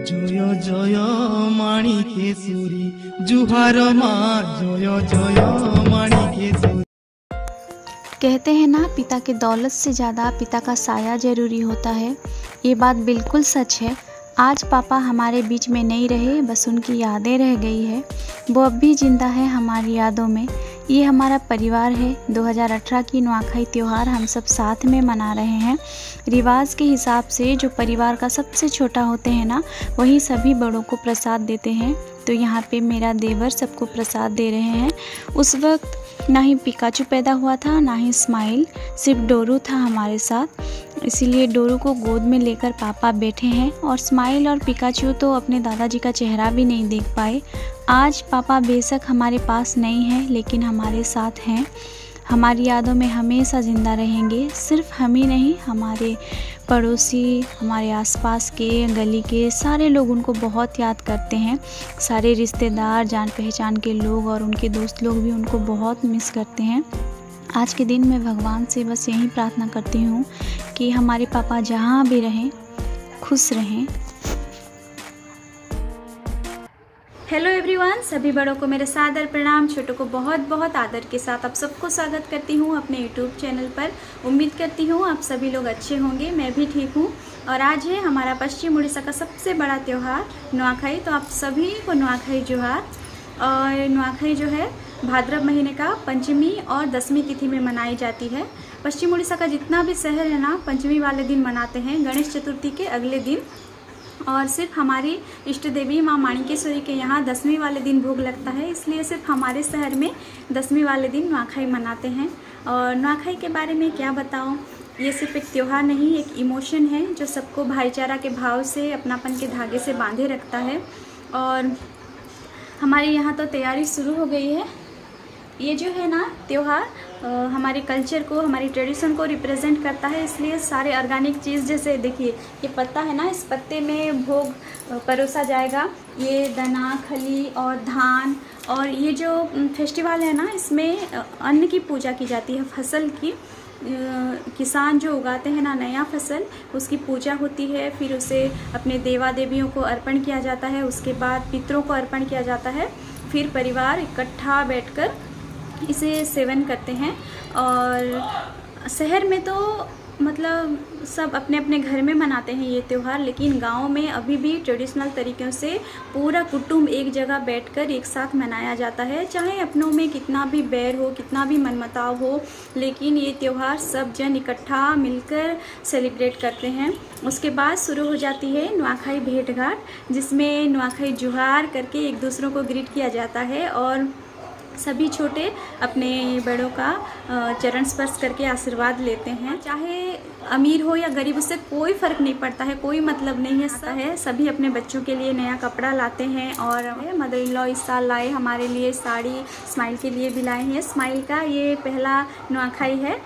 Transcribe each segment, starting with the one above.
জয় জয় মাণিকেশ্বরী जुहार माँ जय जय माणिकेश्वरी। कहते हैं ना, पिता के दौलत से ज़्यादा पिता का साया ज़रूरी होता है। ये बात बिल्कुल सच है। आज पापा हमारे बीच में नहीं रहे, बस उनकी यादें रह गई है। वो अब भी ज़िंदा है हमारी यादों में। ये हमारा परिवार है। 2018 की नुआखाई त्यौहार हम सब साथ में मना रहे हैं। रिवाज के हिसाब से जो परिवार का सबसे छोटा होते हैं ना, वही सभी बड़ों को प्रसाद देते हैं। तो यहाँ पे मेरा देवर सबको प्रसाद दे रहे हैं। उस वक्त ना ही पिकाचू पैदा हुआ था, ना ही स्माइल, सिर्फ डोरू था हमारे साथ। इसीलिए डोरू को गोद में लेकर पापा बैठे हैं और स्माइल और पिकाचू तो अपने दादाजी का चेहरा भी नहीं देख पाए। आज पापा बेशक हमारे पास नहीं हैं, लेकिन हमारे साथ हैं। हमारी यादों में हमेशा ज़िंदा रहेंगे। सिर्फ हम ही नहीं, हमारे पड़ोसी, हमारे आसपास के गली के सारे लोग उनको बहुत याद करते हैं। सारे रिश्तेदार, जान पहचान के लोग और उनके दोस्त लोग भी उनको बहुत मिस करते हैं। आज के दिन मैं भगवान से बस यही प्रार्थना करती हूँ कि हमारे पापा जहाँ भी रहें, खुश रहें। हेलो एवरीवन, सभी बड़ों को मेरे सादर प्रणाम, छोटों को बहुत बहुत आदर के साथ आप सबको स्वागत करती हूँ अपने यूट्यूब चैनल पर। उम्मीद करती हूँ आप सभी लोग अच्छे होंगे, मैं भी ठीक हूँ। और आज है हमारा पश्चिम उड़ीसा का सबसे बड़ा त्यौहार नुआखाई। तो आप सभी को नुआखाई जोहार। और नुआखाई जो है भाद्रव महीने का पंचमी और दसवीं तिथि में मनाई जाती है। पश्चिम उड़ीसा का जितना भी शहर है ना, पंचमी वाले दिन मनाते हैं, गणेश चतुर्थी के अगले दिन। और सिर्फ हमारी इष्ट देवी माँ माणिकेश्वरी के यहाँ दसवीं वाले दिन भोग लगता है, इसलिए सिर्फ हमारे शहर में दसवीं वाले दिन नुआखाई मनाते हैं। और नुआखाई के बारे में क्या बताऊँ, ये सिर्फ एक त्यौहार नहीं, एक इमोशन है जो सबको भाईचारा के भाव से, अपनापन के धागे से बांधे रखता है। और हमारे यहाँ तो तैयारी शुरू हो गई है। ये जो है ना त्यौहार हमारे कल्चर को, हमारी ट्रेडिशन को रिप्रेजेंट करता है, इसलिए सारे ऑर्गेनिक चीज़, जैसे देखिए ये पत्ता है ना, इस पत्ते में भोग परोसा जाएगा। ये दाना, खली और धान। और ये जो फेस्टिवल है ना, इसमें अन्न की पूजा की जाती है, फसल की। किसान जो उगाते हैं ना नया फसल, उसकी पूजा होती है। फिर उसे अपने देवा देवियों को अर्पण किया जाता है। उसके बाद पितरों को अर्पण किया जाता है। फिर परिवार इकट्ठा बैठकर इसे सेवन करते हैं। और शहर में तो मतलब सब अपने अपने घर में मनाते हैं ये त्यौहार, लेकिन गांव में अभी भी ट्रेडिशनल तरीक़ों से पूरा कुटुंब एक जगह बैठकर एक साथ मनाया जाता है। चाहे अपनों में कितना भी बैर हो, कितना भी मनमुटाव हो, लेकिन ये त्यौहार सब जन इकट्ठा मिलकर सेलिब्रेट करते हैं। उसके बाद शुरू हो जाती है नुआखाई भेंट घाट, जिसमें नुआखाई जुहार करके एक दूसरों को ग्रीट किया जाता है। और सभी छोटे अपने बड़ों का चरण स्पर्श करके आशीर्वाद लेते हैं। चाहे अमीर हो या गरीब, उससे कोई फ़र्क नहीं पड़ता है, कोई मतलब नहीं है। सभी अपने बच्चों के लिए नया कपड़ा लाते हैं। और मदर इन लॉ इस साल लाए हमारे लिए साड़ी, स्माइल के लिए भी लाए हैं। स्माइल का ये पहला नुआखाई है।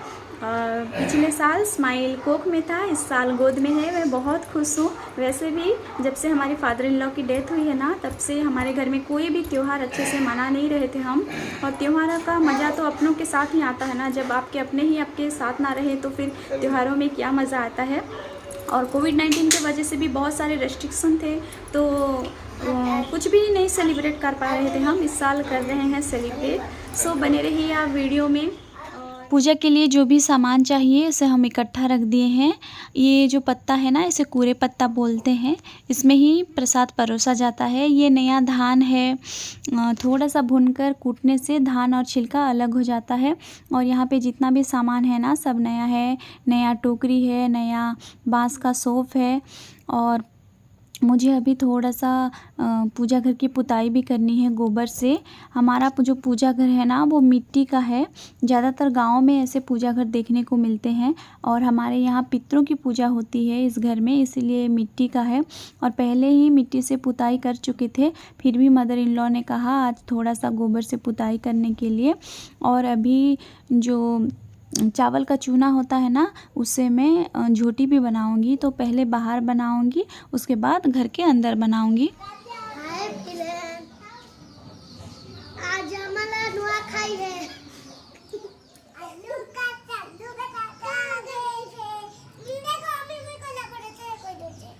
पिछले साल स्माइल कोख में था, इस साल गोद में है। मैं बहुत खुश हूँ। वैसे भी जब से हमारे फादर इन लॉ की डेथ हुई है ना, तब से हमारे घर में कोई भी त्यौहार अच्छे से मना नहीं रहे थे हम। और त्योहारों का मज़ा तो अपनों के साथ ही आता है ना, जब आपके अपने ही आपके साथ ना रहे तो फिर त्योहारों में क्या मज़ा आता है। और कोविड-19 की वजह से भी बहुत सारे रेस्ट्रिक्शन थे, तो कुछ भी नहीं सेलिब्रेट कर पा रहे थे हम। इस साल कर रहे हैं सेलिब्रेट। सो बने रहिए आप वीडियो में। पूजा के लिए जो भी सामान चाहिए उसे हम इकट्ठा रख दिए हैं। ये जो पत्ता है ना, इसे कूरे पत्ता बोलते हैं। इसमें ही प्रसाद परोसा जाता है। ये नया धान है, थोड़ा सा भूनकर कूटने से धान और छिलका अलग हो जाता है। और यहाँ पे जितना भी सामान है ना, सब नया है। नया टोकरी है, नया बांस का सोफ है। और मुझे अभी थोड़ा सा पूजा घर की पुताई भी करनी है गोबर से। हमारा जो पूजा घर है ना, वो मिट्टी का है। ज़्यादातर गाँव में ऐसे पूजा घर देखने को मिलते हैं। और हमारे यहाँ पितरों की पूजा होती है इस घर में, इसलिए मिट्टी का है। और पहले ही मिट्टी से पुताई कर चुके थे, फिर भी मदर इन लॉ ने कहा आज थोड़ा सा गोबर से पुताई करने के लिए। और अभी जो चावल का चूना होता है ना, उससे मैं झोटी भी बनाऊंगी। तो पहले बाहर बनाऊंगी, उसके बाद घर के अंदर बनाऊंगी। आज हमारा नुआखाई है।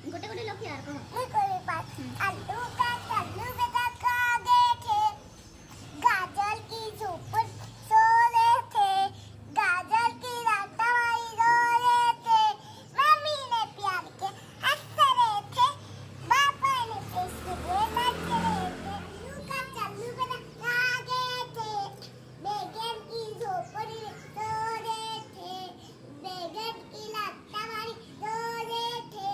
गोटे गोटे लोग यार कहो आलू का कल्लू बेटा कागे थे गाजर की झोपड़ सो रहे थे गाजर की राताबाई रो रहे थे मम्मी ने प्यार के हंस रहे थे पापा ने पेश के नाच रहे थे आलू का कल्लू बेटा कागे थे बैगन की झोपड़ी सो रहे थे बैगन की राताबाई रो रहे थे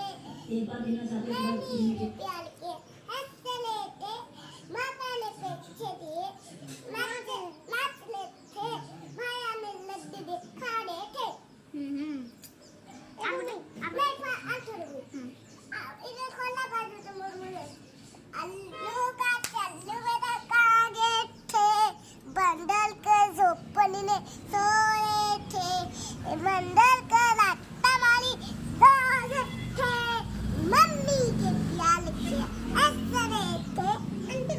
मम्मी ने प्यार के हंस रहे थे पापा ने पैसे दिए नाच रहे थे माया ने लड्डू दे खा रहे थे मैं इधर खोला बाजू तो मुरमुरे आलू का चल्लू बेटा कागे थे बंदर के झोपड़ी में सो रहे थे बंदर का रास्ता वाली सो रहे थे मम्मी के प्यार के हंस रहे थे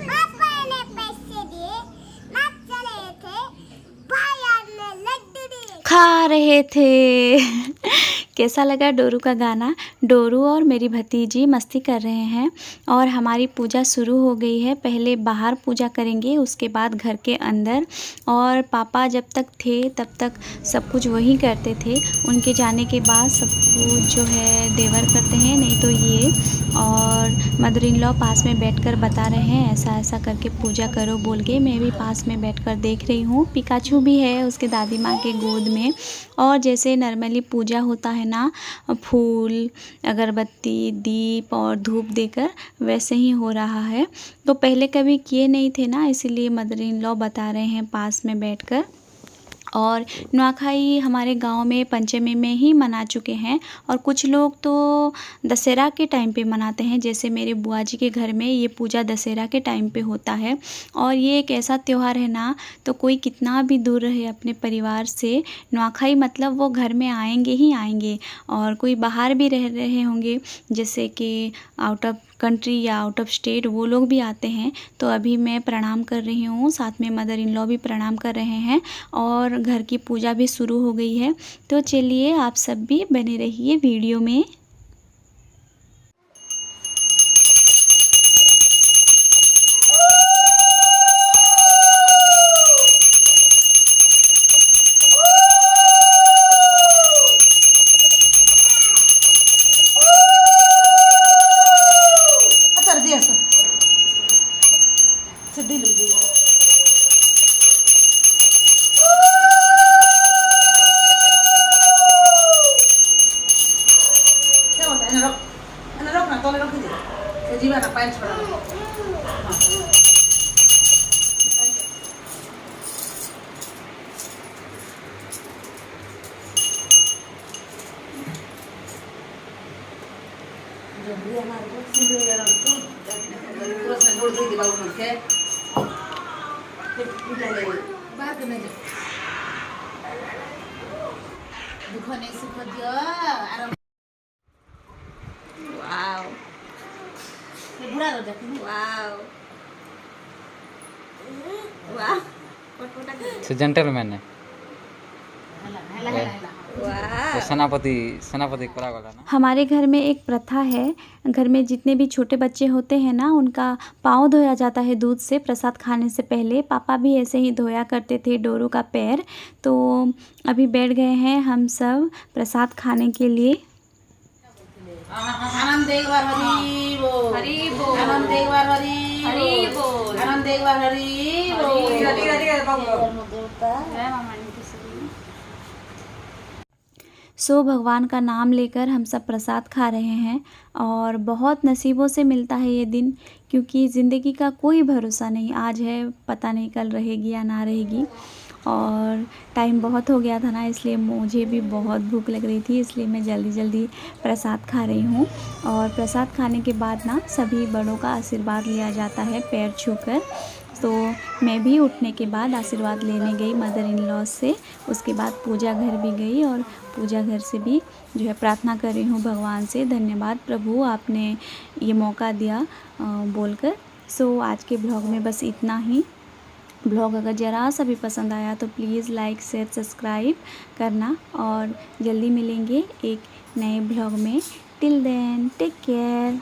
पापा ने पैसे दिए नाच रहे थे भाया ने लड्डू दिए खा रहे थे। कैसा लगा डोरू का गाना? डोरू और मेरी भतीजी मस्ती कर रहे हैं और हमारी पूजा शुरू हो गई है। पहले बाहर पूजा करेंगे, उसके बाद घर के अंदर। और पापा जब तक थे तब तक सब कुछ वही करते थे, उनके जाने के बाद सब कुछ जो है देवर करते हैं, नहीं तो ये। और मदर इन लॉ पास में बैठकर बता रहे हैं ऐसा ऐसा करके पूजा करो बोल के। मैं भी पास में बैठकर देख रही हूँ। पिकाचू भी है उसके दादी माँ के गोद में। और जैसे नॉर्मली पूजा होता है ना, फूल अगरबत्ती दीप और धूप देकर, वैसे ही हो रहा है। तो पहले कभी किए नहीं थे ना, इसीलिए मदर इन लॉ बता रहे हैं पास में बैठकर। और नुआखाई हमारे गांव में पंचमी में ही मना चुके हैं और कुछ लोग तो दशहरा के टाइम पे मनाते हैं। जैसे मेरे बुआ जी के घर में ये पूजा दशहरा के टाइम पे होता है। और ये एक ऐसा त्यौहार है ना, तो कोई कितना भी दूर रहे अपने परिवार से, नुआखाई मतलब वो घर में आएंगे ही आएंगे। और कोई बाहर भी रह रहे होंगे, जैसे कि आउट ऑफ कंट्री या आउट ऑफ स्टेट, वो लोग भी आते हैं। तो अभी मैं प्रणाम कर रही हूँ, साथ में मदर इन लॉ भी प्रणाम कर रहे हैं और घर की पूजा भी शुरू हो गई है। तो चलिए आप सब भी बने रहिए वीडियो में। से जेंटलमैन है तो सेनापति करा वाला ना। हमारे घर में एक प्रथा है, घर में जितने भी छोटे बच्चे होते हैं ना, उनका पाँव धोया जाता है दूध से प्रसाद खाने से पहले। पापा भी ऐसे ही धोया करते थे डोरू का पैर। तो अभी बैठ गए हैं हम सब प्रसाद खाने के लिए। आनंद एक बार हरी बोल, हरी बोल, आनंद एक बार हरी बोल, आनंद एक बार हरी बोल। सो भगवान का नाम लेकर हम सब प्रसाद खा रहे हैं और बहुत नसीबों से मिलता है ये दिन, क्योंकि ज़िंदगी का कोई भरोसा नहीं। आज है, पता नहीं कल रहेगी या ना रहेगी। और टाइम बहुत हो गया था ना, इसलिए मुझे भी बहुत भूख लग रही थी, इसलिए मैं जल्दी जल्दी प्रसाद खा रही हूँ। और प्रसाद खाने के बाद ना सभी बड़ों का आशीर्वाद लिया जाता है पैर छूकर। तो मैं भी उठने के बाद आशीर्वाद लेने गई मदर इन लॉ से। उसके बाद पूजा घर भी गई और पूजा घर से भी जो है प्रार्थना कर रही हूँ भगवान से, धन्यवाद प्रभु आपने ये मौका दिया बोलकर। सो आज के ब्लॉग में बस इतना ही। ब्लॉग अगर ज़रा सा भी पसंद आया तो प्लीज़ लाइक शेयर सब्सक्राइब करना और जल्दी मिलेंगे एक नए ब्लॉग में। Till then take care.